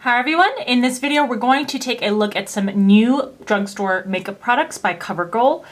Hi everyone, in this video we're going to take a look at some new drugstore makeup products by CoverGirl.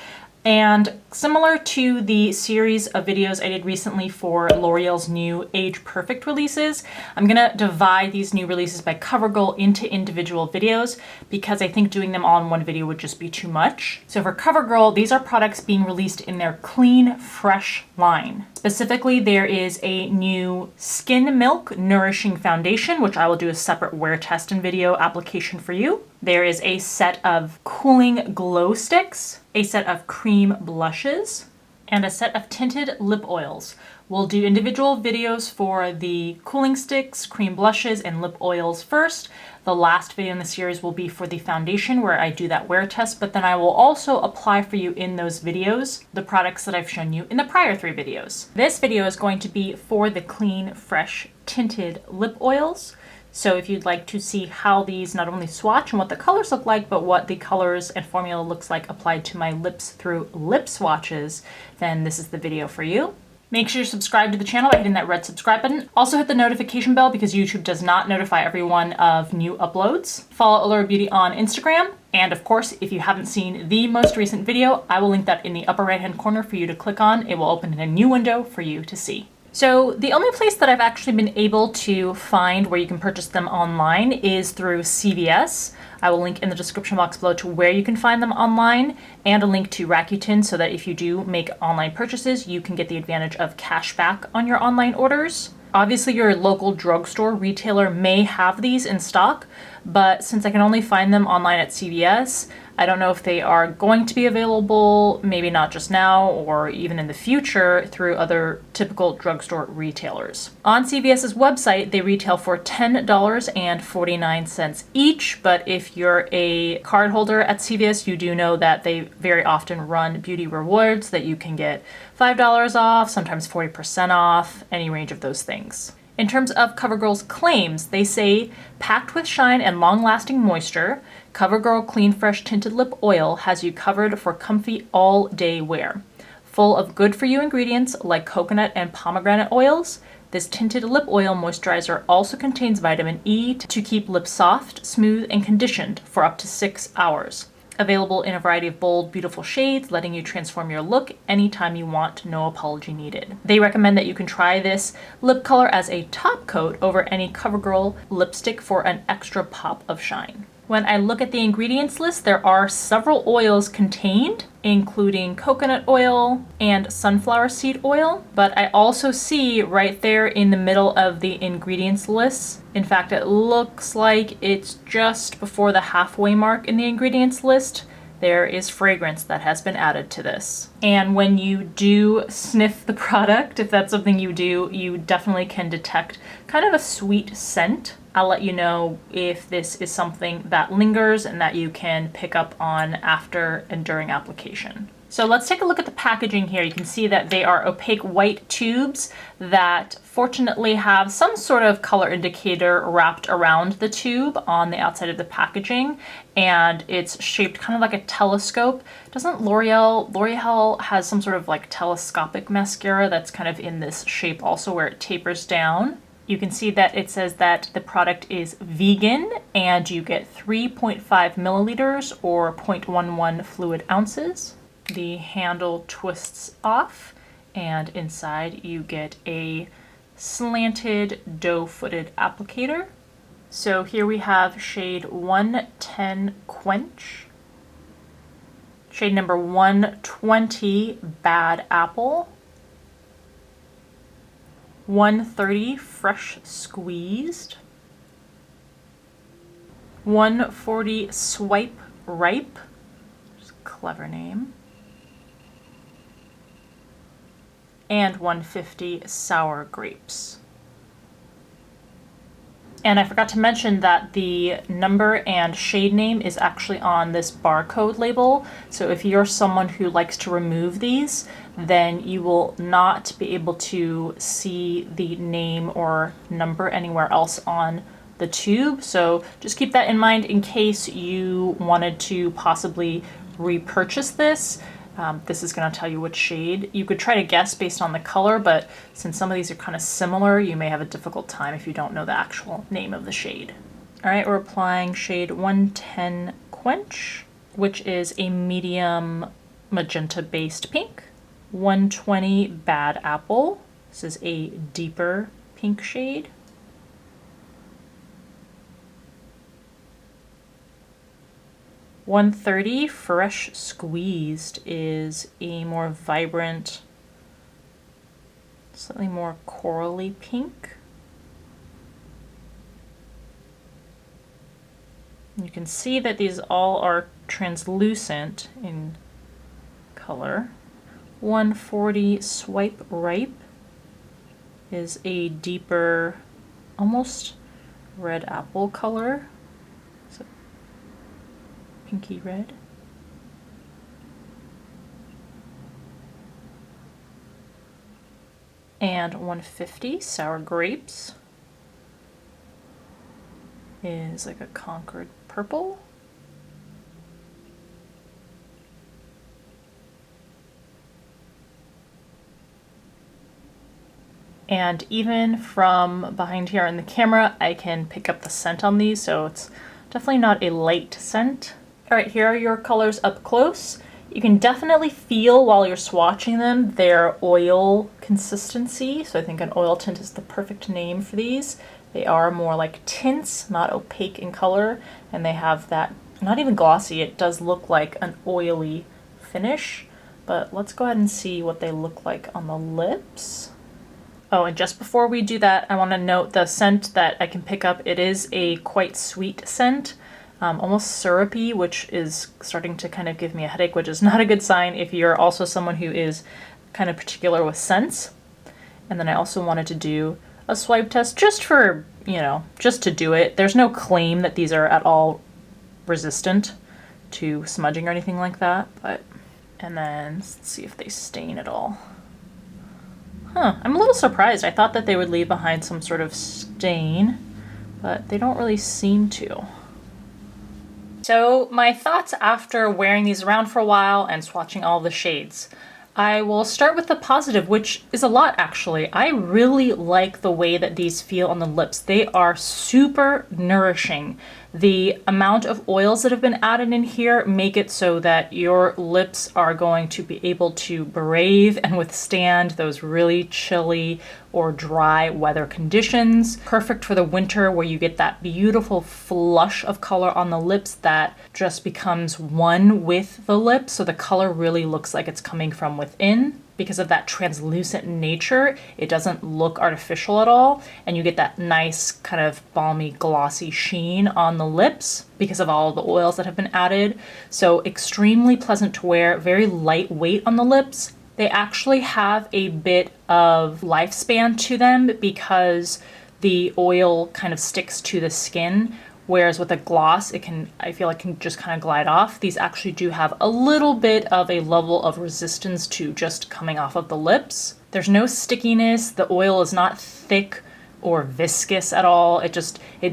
And similar to the series of videos I did recently for L'Oreal's new Age Perfect releases, I'm gonna divide these new releases by CoverGirl into individual videos because I think doing them all in one video would just be too much. So for CoverGirl, these are products being released in their Clean Fresh line. Specifically, there is a new Skin Milk Nourishing Foundation, which I will do a separate wear test and video application for you. There is a set of Cooling Glow Sticks, a set of cream blushes, and a set of tinted lip oils. We'll do individual videos for the cooling sticks, cream blushes, and lip oils first. The last video in the series will be for the foundation where I do that wear test, but then I will also apply for you in those videos the products that I've shown you in the prior 3 videos. This video is going to be for the Clean Fresh tinted lip oils. So if you'd like to see how these not only swatch and what the colors look like, but what the colors and formula looks like applied to my lips through lip swatches, then this is the video for you. Make sure you subscribe to the channel by hitting that red subscribe button. Also hit the notification bell because YouTube does not notify everyone of new uploads. Follow Allura Beauty on Instagram. And of course, if you haven't seen the most recent video, I will link that in the upper right-hand corner for you to click on. It will open in a new window for you to see. So the only place that I've actually been able to find where you can purchase them online is through CVS. I will link in the description box below to where you can find them online and a link to Rakuten so that if you do make online purchases, you can get the advantage of cash back on your online orders. Obviously, your local drugstore retailer may have these in stock, but since I can only find them online at CVS, I don't know if they are going to be available, maybe not just now or even in the future, through other typical drugstore retailers. On CVS's website, they retail for $10.49 each, but if you're a card holder at CVS, you do know that they very often run beauty rewards that you can get $5 off, sometimes 40% off, any range of those things. In terms of CoverGirl's claims, they say, packed with shine and long-lasting moisture, CoverGirl Clean Fresh Tinted Lip Oil has you covered for comfy all-day wear. Full of good-for-you ingredients like coconut and pomegranate oils, this tinted lip oil moisturizer also contains vitamin E to keep lips soft, smooth, and conditioned for up to 6 hours. Available in a variety of bold, beautiful shades, letting you transform your look anytime you want, no apology needed. They recommend that you can try this lip color as a top coat over any CoverGirl lipstick for an extra pop of shine. When I look at the ingredients list, there are several oils contained, including coconut oil and sunflower seed oil, but I also see right there in the middle of the ingredients list, in fact, it looks like it's just before the halfway mark in the ingredients list, there is fragrance that has been added to this. And when you do sniff the product, if that's something you do, you definitely can detect kind of a sweet scent. I'll let you know if this is something that lingers and that you can pick up on after and during application. So let's take a look at the packaging here. You can see that they are opaque white tubes that fortunately have some sort of color indicator wrapped around the tube on the outside of the packaging, and it's shaped kind of like a telescope. Doesn't L'Oreal has some sort of like telescopic mascara that's kind of in this shape also where it tapers down. You can see that it says that the product is vegan and you get 3.5 milliliters or 0.11 fluid ounces. The handle twists off and inside you get a slanted doe-footed applicator. So here we have shade 110 Quench, shade number 120 Bad Apple, 130 Fresh Squeezed, 140 Swipe Ripe, which is a clever name, and 150 Sour Grapes. And I forgot to mention that the number and shade name is actually on this barcode label. So if you're someone who likes to remove these, then you will not be able to see the name or number anywhere else on the tube. So just keep that in mind in case you wanted to possibly repurchase this. This is going to tell you which shade. You could try to guess based on the color, but since some of these are kind of similar, you may have a difficult time if you don't know the actual name of the shade. All right, we're applying shade 110 Quench, which is a medium magenta-based pink. 120 Bad Apple. This is a deeper pink shade. $130 Fresh Squeezed is a more vibrant, slightly more corally pink. You can see that these all are translucent in color. 140 Swipe Ripe is a deeper, almost red apple color. So pinky red. And 150 Sour Grapes is like a Concord purple. And even from behind here in the camera, I can pick up the scent on these, so it's definitely not a light scent. All right, here are your colors up close. You can definitely feel while you're swatching them their oil consistency. So I think an oil tint is the perfect name for these. They are more like tints, not opaque in color, and they have that, not even glossy, it does look like an oily finish. But let's go ahead and see what they look like on the lips. Oh, and just before we do that, I want to note the scent that I can pick up. It is a quite sweet scent, almost syrupy, which is starting to kind of give me a headache, which is not a good sign if you're also someone who is kind of particular with scents. And then I also wanted to do a swipe test just for, you know, just to do it. There's no claim that these are at all resistant to smudging or anything like that, but, and then let's see if they stain at all. Huh, I'm a little surprised. I thought that they would leave behind some sort of stain, but they don't really seem to. So my thoughts after wearing these around for a while and swatching all the shades. I will start with the positive, which is a lot actually. I really like the way that these feel on the lips. They are super nourishing. The amount of oils that have been added in here make it so that your lips are going to be able to brave and withstand those really chilly or dry weather conditions. Perfect for the winter where you get that beautiful flush of color on the lips that just becomes one with the lips. So the color really looks like it's coming from within. Because of that translucent nature, it doesn't look artificial at all, and you get that nice kind of balmy, glossy sheen on the lips because of all the oils that have been added. So extremely pleasant to wear, very lightweight on the lips. They actually have a bit of lifespan to them because the oil kind of sticks to the skin. Whereas with a gloss, I feel like can just kind of glide off. These actually do have a little bit of a level of resistance to just coming off of the lips. There's no stickiness. The oil is not thick or viscous at all. It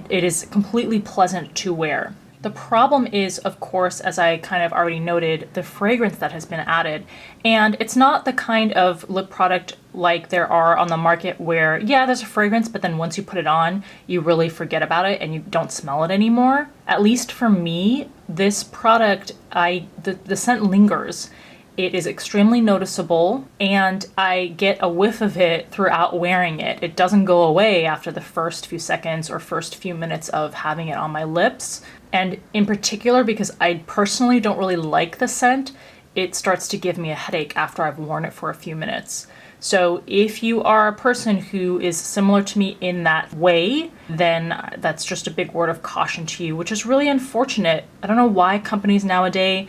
is completely pleasant to wear. The problem is, of course, as I kind of already noted, the fragrance that has been added. And it's not the kind of lip product like there are on the market where, yeah, there's a fragrance, but then once you put it on, you really forget about it and you don't smell it anymore. At least for me, this product, the scent lingers. It is extremely noticeable, and I get a whiff of it throughout wearing it. It doesn't go away after the first few seconds or first few minutes of having it on my lips. And in particular, because I personally don't really like the scent, it starts to give me a headache after I've worn it for a few minutes. So if you are a person who is similar to me in that way, then that's just a big word of caution to you, which is really unfortunate. I don't know why companies nowadays,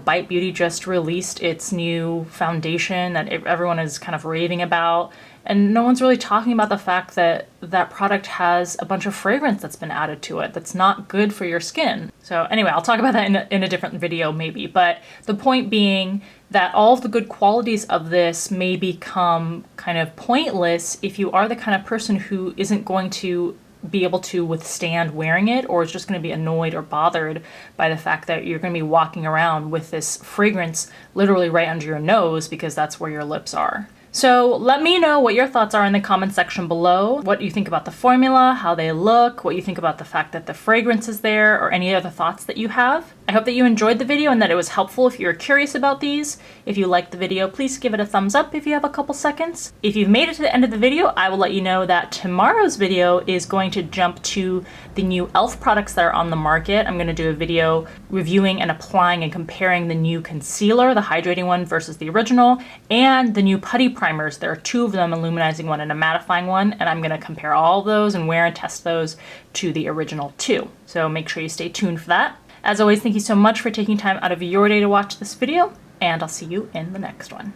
Bite Beauty just released its new foundation that everyone is kind of raving about. And no one's really talking about the fact that that product has a bunch of fragrance that's been added to it that's not good for your skin. So anyway, I'll talk about that in a different video maybe. But the point being that all of the good qualities of this may become kind of pointless if you are the kind of person who isn't going to be able to withstand wearing it, or is just going to be annoyed or bothered by the fact that you're going to be walking around with this fragrance literally right under your nose because that's where your lips are. So let me know what your thoughts are in the comment section below, what you think about the formula, how they look, what you think about the fact that the fragrance is there, or any other thoughts that you have. I hope that you enjoyed the video and that it was helpful if you're curious about these. If you liked the video, please give it a thumbs up if you have a couple seconds. If you've made it to the end of the video, I will let you know that tomorrow's video is going to jump to the new e.l.f. products that are on the market. I'm going to do a video reviewing and applying and comparing the new concealer, the hydrating one versus the original, and the new putty primers. There are two of them, a luminizing one and a mattifying one, and I'm going to compare all those and wear and test those to the original too. So make sure you stay tuned for that. As always, thank you so much for taking time out of your day to watch this video, and I'll see you in the next one.